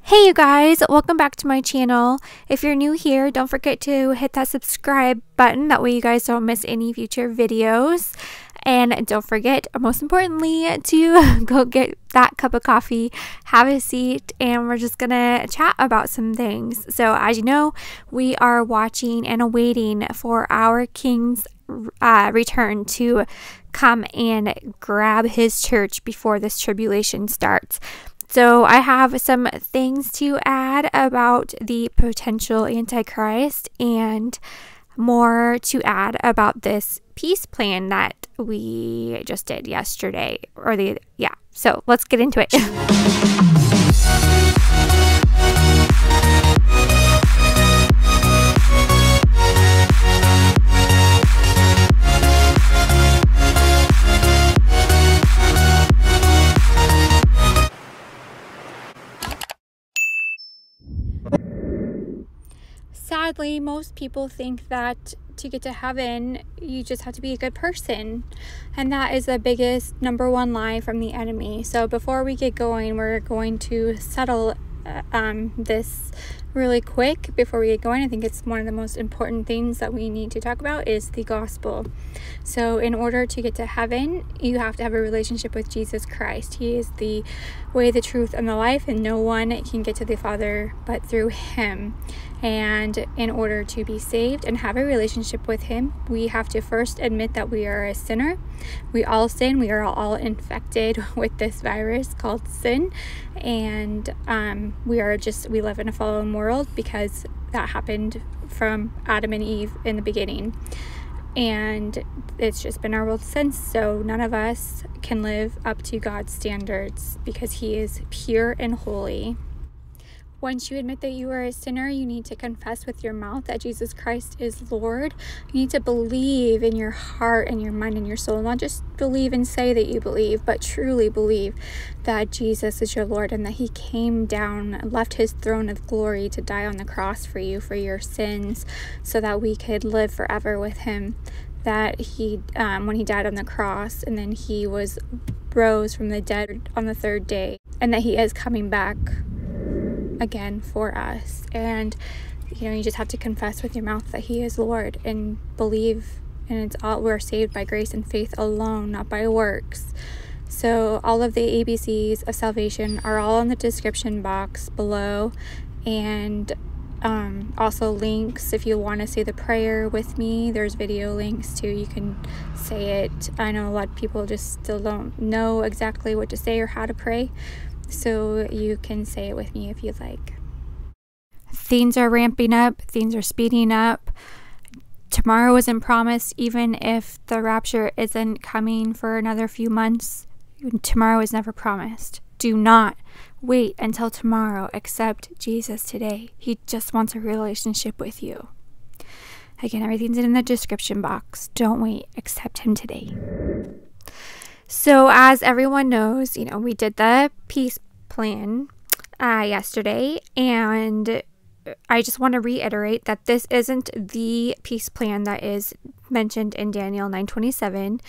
Hey you guys, welcome back to my channel. If you're new here, don't forget to hit that subscribe button. That way you guys don't miss any future videos. And don't forget, most importantly, to go get that cup of coffee, have a seat, and we're just gonna chat about some things. So as you know, we are watching and awaiting for our King's return to come and grab his church before this tribulation starts. So I have some things to add about the potential Antichrist and more to add about this peace plan that we just did yesterday. So let's get into it. Sadly, most people think that to get to heaven, you just have to be a good person. And that is the biggest number one lie from the enemy. So before we get going, we're going to settle this really quick before we get going. I think it's one of the most important things that we need to talk about is the gospel. So in order to get to heaven, you have to have a relationship with Jesus Christ. He is the way, the truth, and the life, and no one can get to the Father but through him. And in order to be saved and have a relationship with him, we have to first admit that we are a sinner. We all sin. We are all infected with this virus called sin. And we live in a fallen world because that happened from Adam and Eve in the beginning. And it's just been our world since. So none of us can live up to God's standards because he is pure and holy. Once you admit that you are a sinner, you need to confess with your mouth that Jesus Christ is Lord. You need to believe in your heart and your mind and your soul. Not just believe and say that you believe, but truly believe that Jesus is your Lord and that he came down, left his throne of glory to die on the cross for you, for your sins, so that we could live forever with him. That he, when he died on the cross, and then he rose from the dead on the third day, and that he is coming back again for us. And you just have to confess with your mouth that he is Lord and believe, and we're saved by grace and faith alone, not by works. So all of the ABCs of salvation are all in the description box below, and also links if you want to say the prayer with me. There's video links too. You can say it. I know a lot of people just still don't know exactly what to say or how to pray, so you can say it with me if you'd like. Things are ramping up. Things are speeding up. Tomorrow isn't promised. Even if the rapture isn't coming for another few months, tomorrow is never promised. Do not wait until tomorrow. Accept Jesus today. He just wants a relationship with you. Again, everything's in the description box. Don't wait. Accept him today. So as everyone knows, we did the peace plan yesterday, and I just want to reiterate that this isn't the peace plan that is mentioned in Daniel 9:27.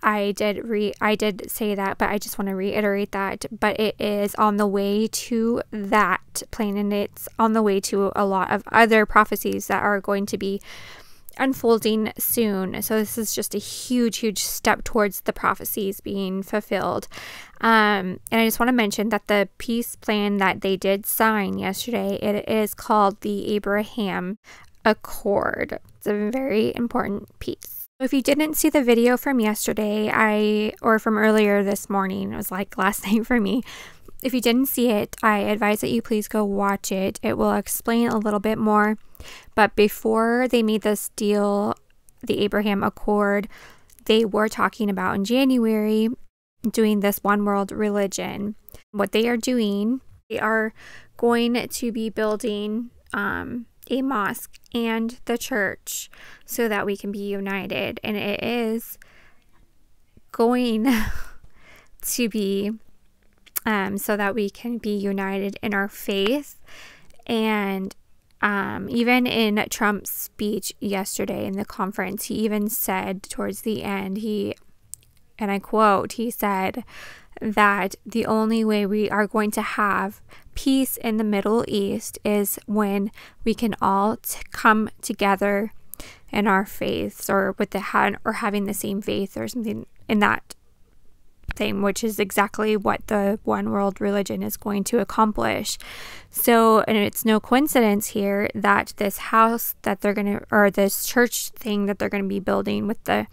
I did say that, but I just want to reiterate that. But it is on the way to that plan, and it's on the way to a lot of other prophecies that are going to be unfolding soon. So this is just a huge step towards the prophecies being fulfilled. And I just want to mention that the peace plan that they did sign yesterday, it is called the Abraham Accord. It's a very important piece. If you didn't see the video from yesterday, or from earlier this morning, it was like last night for me. If you didn't see it, I advise that you please go watch it. It will explain a little bit more. But before they made this deal, the Abraham Accord, they were talking about in January doing this one world religion. What they are doing, they are going to be building a mosque and the church so that we can be united. And it is going to be so that we can be united in our faith. And even in Trump's speech yesterday in the conference, he even said towards the end, and I quote, he said that the only way we are going to have peace in the Middle East is when we can all come together in our faiths, or with or having the same faith or something in that thing, which is exactly what the one world religion is going to accomplish. So, and it's no coincidence here that this house that they're going to, or this church thing that they're going to be building with the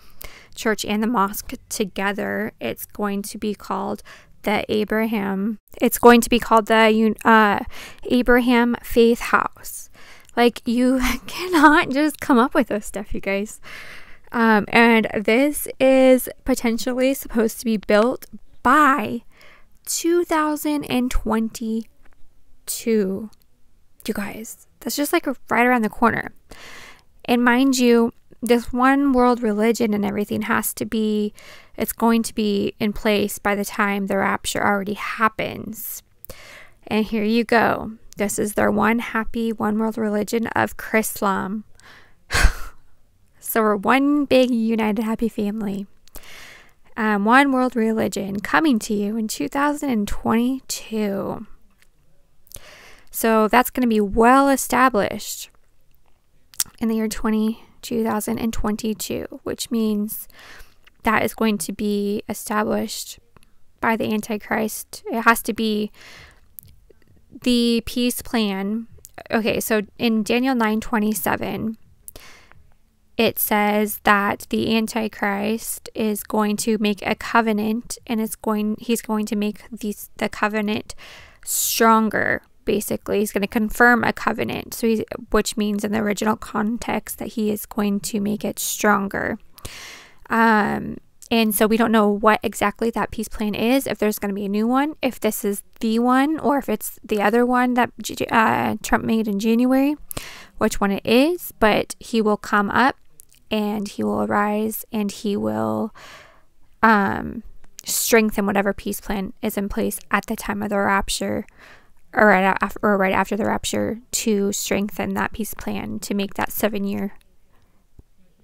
church and the mosque together, it's going to be called the Abraham Faith House. Like, you cannot just come up with this stuff, you guys. And this is potentially supposed to be built by 2022. You guys, that's just like right around the corner. And mind you, this one world religion and everything it's going to be in place by the time the rapture already happens. And here you go. This is their one world religion of CHRISLAM. So we're one big united happy family. One world religion coming to you in 2022. So that's going to be well established in the year 2022, which means that is going to be established by the Antichrist. It has to be the peace plan. Okay, so in Daniel 9:27, it says that the Antichrist is going to make a covenant, and he's going to make the covenant stronger. Basically, he's going to confirm a covenant. So which means in the original context that he is going to make it stronger. And so we don't know what exactly that peace plan is, if there's going to be a new one, if this is the one, or if it's the other one that Trump made in January, which one it is. But he will come up, and he will arise, and he will strengthen whatever peace plan is in place at the time of the rapture, or right after the rapture, to strengthen that peace plan, to make that 7-year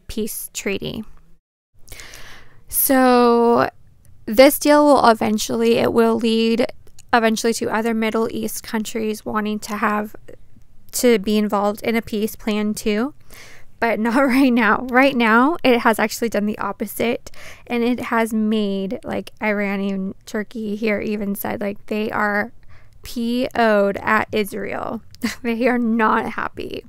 peace treaty. So this deal will eventually lead to other Middle East countries wanting to be involved in a peace plan too. But not right now. Right now, it has actually done the opposite, and it has made, like, Iran and Turkey here even said, like, they are PO'd at Israel. They are not happy.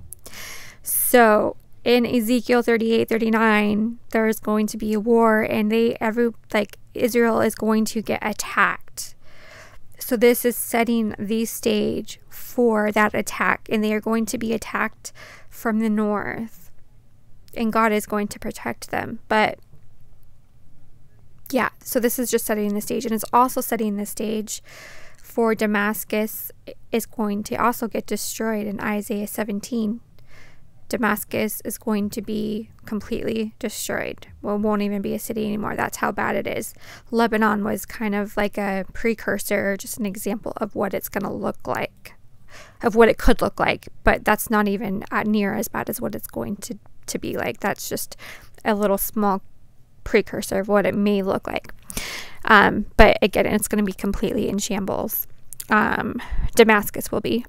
So in Ezekiel 38:39, there's going to be a war, and Israel is going to get attacked. So this is setting the stage for that attack, and they are going to be attacked from the north, and God is going to protect them. But yeah, so this is just setting the stage, and it's also setting the stage for Damascus is going to also get destroyed in Isaiah 17. Damascus is going to be completely destroyed. Well, it won't even be a city anymore. That's how bad it is. Lebanon was kind of like a precursor, just an example of what it's going to look like, of what it could look like. But that's not even near as bad as what it's going to be like. That's just a little small precursor of what it may look like. But again, it's going to be completely in shambles. Damascus will be.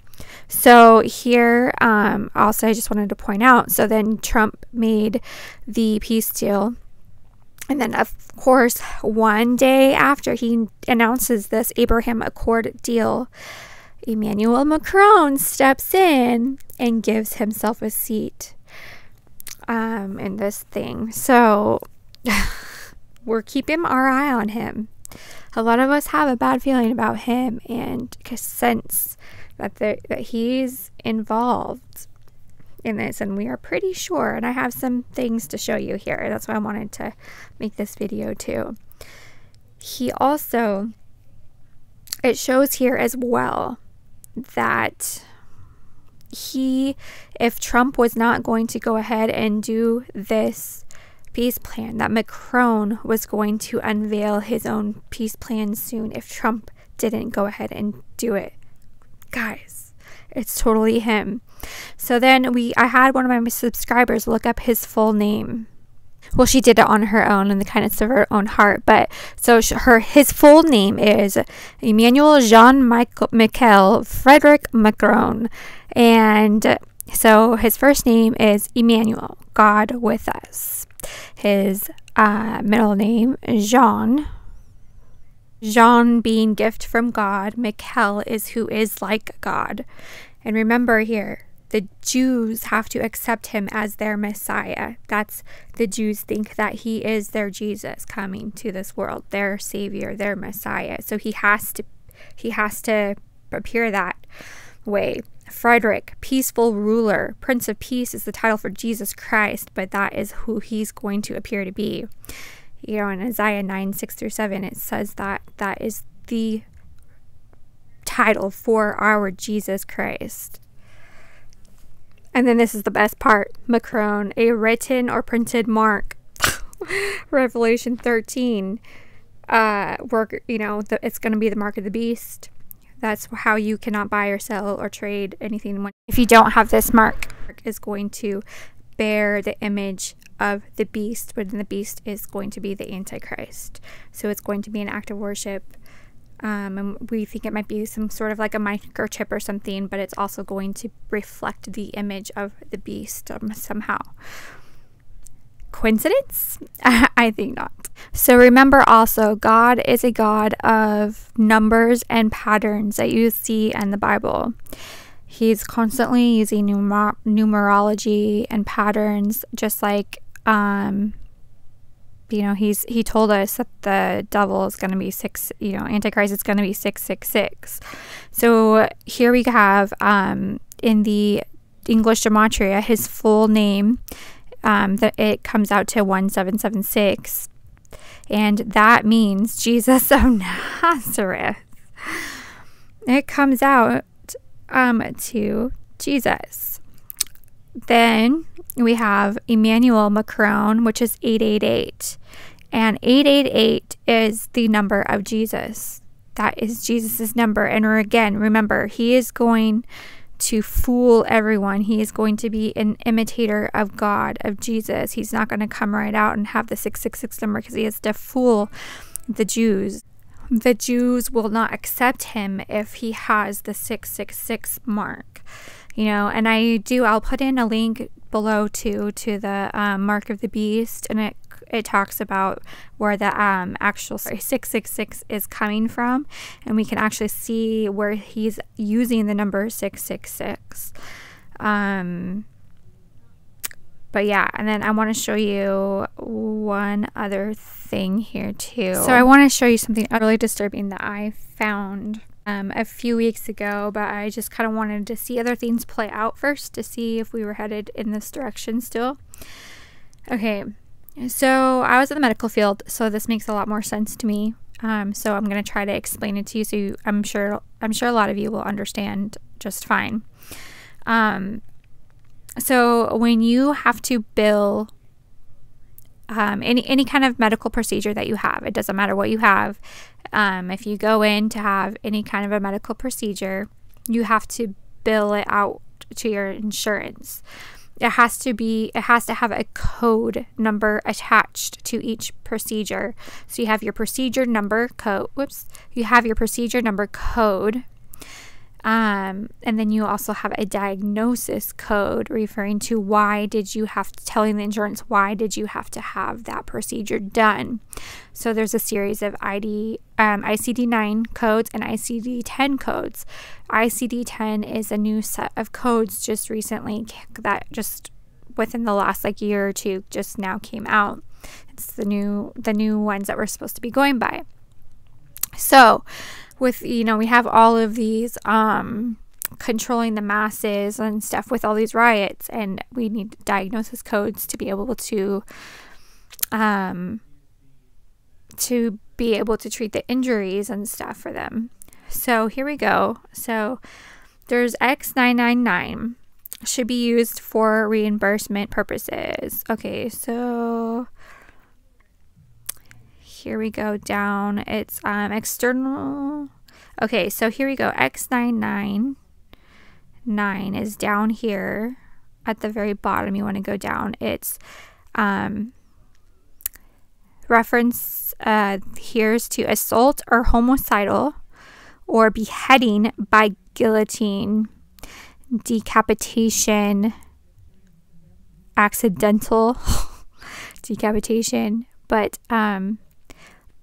So here, also I just wanted to point out, so then Trump made the peace deal, and then of course one day after he announces this Abraham Accord deal, Emmanuel Macron steps in and gives himself a seat in this thing. So we're keeping our eye on him. A lot of us have a bad feeling about him, and sense that he's involved in this, and we are pretty sure. And I have some things to show you here. That's why I wanted to make this video too. He also, it shows here as well that if Trump was not going to go ahead and do this peace plan, that Macron was going to unveil his own peace plan soon if Trump didn't go ahead and do it. Guys, it's totally him. So then I had one of my subscribers look up his full name. Well, she did it on her own in the kindness of her own heart. But so his full name is Emmanuel Jean Michel Frederick Macron. And so his first name is Emmanuel, God with us. His middle name is Jean. Jean being gift from God. Michel is who is like God. And remember here, the Jews have to accept him as their Messiah. That's the Jews think that he is their Jesus coming to this world, their Savior, their Messiah. So he has to appear that way. Frederick, peaceful ruler, Prince of Peace is the title for Jesus Christ, but that is who he's going to appear to be. You know, in Isaiah 9:6-7, it says that is the title for our Jesus Christ. And then this is the best part. Macron, a written or printed mark. Revelation 13. It's going to be the mark of the beast. That's how you cannot buy or sell or trade anything. If you don't have this mark, is going to bear the image of the beast, but then the beast is going to be the Antichrist. So it's going to be an act of worship. And we think it might be some sort of like a microchip or something, but it's also going to reflect the image of the beast somehow. Coincidence? I think not. So remember also, God is a God of numbers and patterns that you see in the Bible. He's constantly using numerology and patterns, just like he told us that the devil is going to be Antichrist is going to be 666. So here we have in the English gematria, his full name, that it comes out to 1776, and that means Jesus of Nazareth. It comes out to Jesus. Then we have Emmanuel Macron, which is 888. And 888 is the number of Jesus. That is Jesus's number. And again, remember, he is going to fool everyone. He is going to be an imitator of God, of Jesus. He's not going to come right out and have the 666 number because he has to fool the Jews. The Jews will not accept him if he has the 666 mark. And I'll put in a link below to the mark of the beast, and it talks about where the actual 666 is coming from, and we can actually see where he's using the number 666. But yeah, and then I want to show you one other thing here too. So I want to show you something really disturbing that I found a few weeks ago, but I just kind of wanted to see other things play out first to see if we were headed in this direction still. Okay, so I was in the medical field, so this makes a lot more sense to me. So I'm going to try to explain it to you, so I'm sure a lot of you will understand just fine. So when you have to bill any kind of medical procedure that you have, it doesn't matter what you have. If you go in to have any kind of a medical procedure, you have to bill it out to your insurance. It has to have a code number attached to each procedure. So you have your procedure number code. You have your procedure number code. And then you also have a diagnosis code referring to telling the insurance why did you have to have that procedure done. So there's a series of ICD-9 codes and ICD-10 codes. ICD-10 is a new set of codes just recently that just within the last year or two just now came out. It's the new ones that we're supposed to be going by. So with, we have all of these controlling the masses and stuff with all these riots, and we need diagnosis codes to be able to be able to treat the injuries and stuff for them. So here we go. So there's X999 should be used for reimbursement purposes. Okay, so here we go down. It's external. Okay, so here we go. X999 is down here at the very bottom. You want to go down. It's reference here is to assault or homicidal, or beheading by guillotine, decapitation, accidental decapitation, but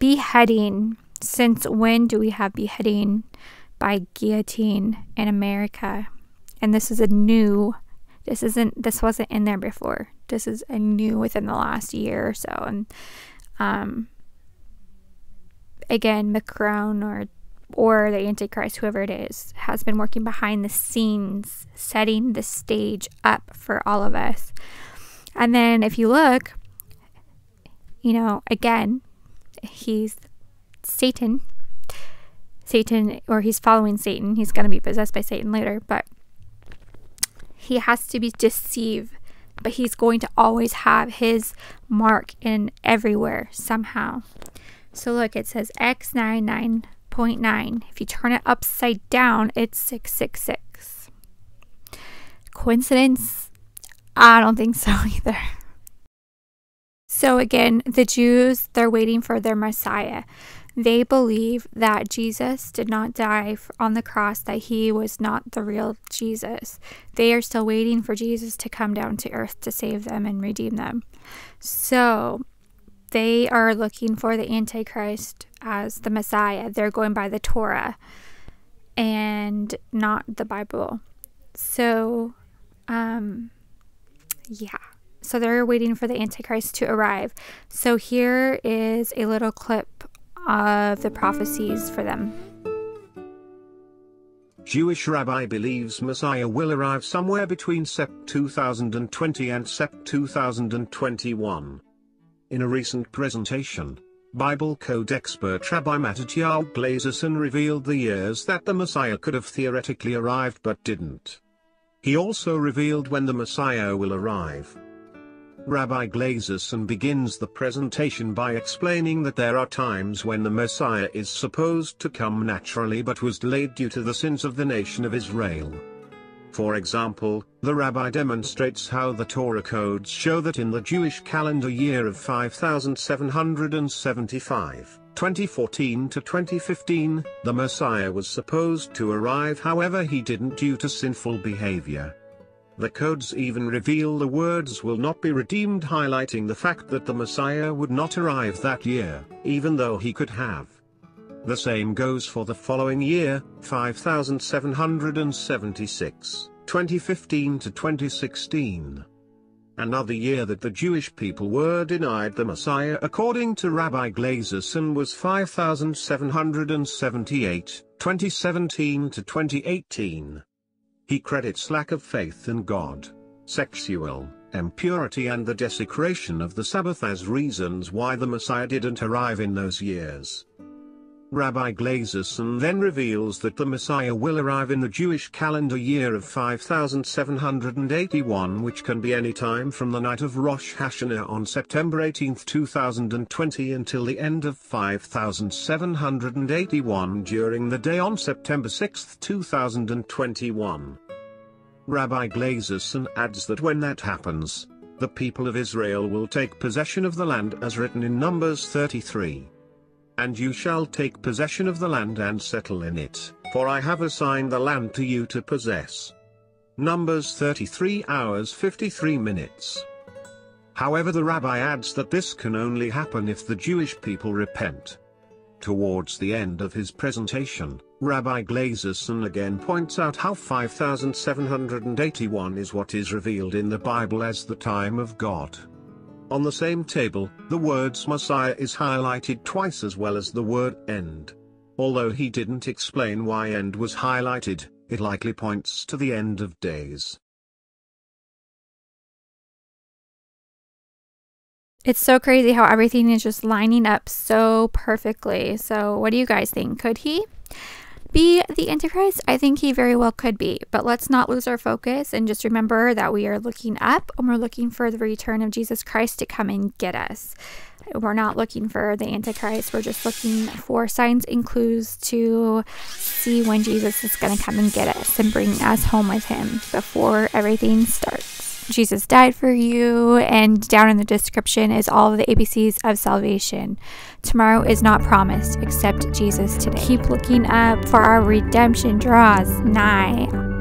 beheading. Since when do we have beheading by guillotine in America? And this is this wasn't in there before. This is a new within the last year or so. And again, Macron or the Antichrist, whoever it is, has been working behind the scenes, setting the stage up for all of us. And then if you look, again, he's Satan, or he's following Satan. He's going to be possessed by Satan later, but he has to be deceived, but he's going to always have his mark in everywhere somehow. So look, it says X99.9. If you turn it upside down, it's 666. Coincidence? I don't think so either. So again, the Jews, they're waiting for their Messiah. They believe that Jesus did not die on the cross, that he was not the real Jesus. They are still waiting for Jesus to come down to earth to save them and redeem them. So they are looking for the Antichrist as the Messiah. They're going by the Torah and not the Bible. So, So they're waiting for the Antichrist to arrive. So here is a little clip of the prophecies for them. Jewish rabbi believes Messiah will arrive somewhere between Sept 2020 and Sept 2021. In a recent presentation, Bible code expert Rabbi Mattatyahu Glazerson revealed the years that the Messiah could have theoretically arrived but didn't. He also revealed when the Messiah will arrive. Rabbi Glazerson begins the presentation by explaining that there are times when the Messiah is supposed to come naturally but was delayed due to the sins of the nation of Israel. For example, the rabbi demonstrates how the Torah codes show that in the Jewish calendar year of 5775, 2014 to 2015, the Messiah was supposed to arrive, however he didn't due to sinful behavior. The codes even reveal the words will not be redeemed, highlighting the fact that the Messiah would not arrive that year, even though he could have. The same goes for the following year, 5776, 2015 to 2016. Another year that the Jewish people were denied the Messiah according to Rabbi Glazerson was 5778, 2017 to 2018. He credits lack of faith in God, sexual impurity and the desecration of the Sabbath as reasons why the Messiah didn't arrive in those years. Rabbi Glazerson then reveals that the Messiah will arrive in the Jewish calendar year of 5781, which can be any time from the night of Rosh Hashanah on September 18, 2020 until the end of 5781 during the day on September 6, 2021. Rabbi Glazerson adds that when that happens, the people of Israel will take possession of the land as written in Numbers 33. And you shall take possession of the land and settle in it, for I have assigned the land to you to possess. Numbers 33 hours 53 minutes. However, the rabbi adds that this can only happen if the Jewish people repent. Towards the end of his presentation, Rabbi Glazerson again points out how 5781 is what is revealed in the Bible as the time of God. On the same table, the words Messiah is highlighted twice as well as the word end. Although he didn't explain why end was highlighted, it likely points to the end of days. It's so crazy how everything is just lining up so perfectly. So what do you guys think? Could he be the Antichrist? I think he very well could be, but let's not lose our focus and just remember that we are looking up and we're looking for the return of Jesus Christ to come and get us. We're not looking for the Antichrist. We're just looking for signs and clues to see when Jesus is going to come and get us and bring us home with him before everything starts. Jesus died for you, and down in the description is all of the ABCs of salvation. Tomorrow is not promised. Accept Jesus today. Keep looking up, for our redemption draws nigh.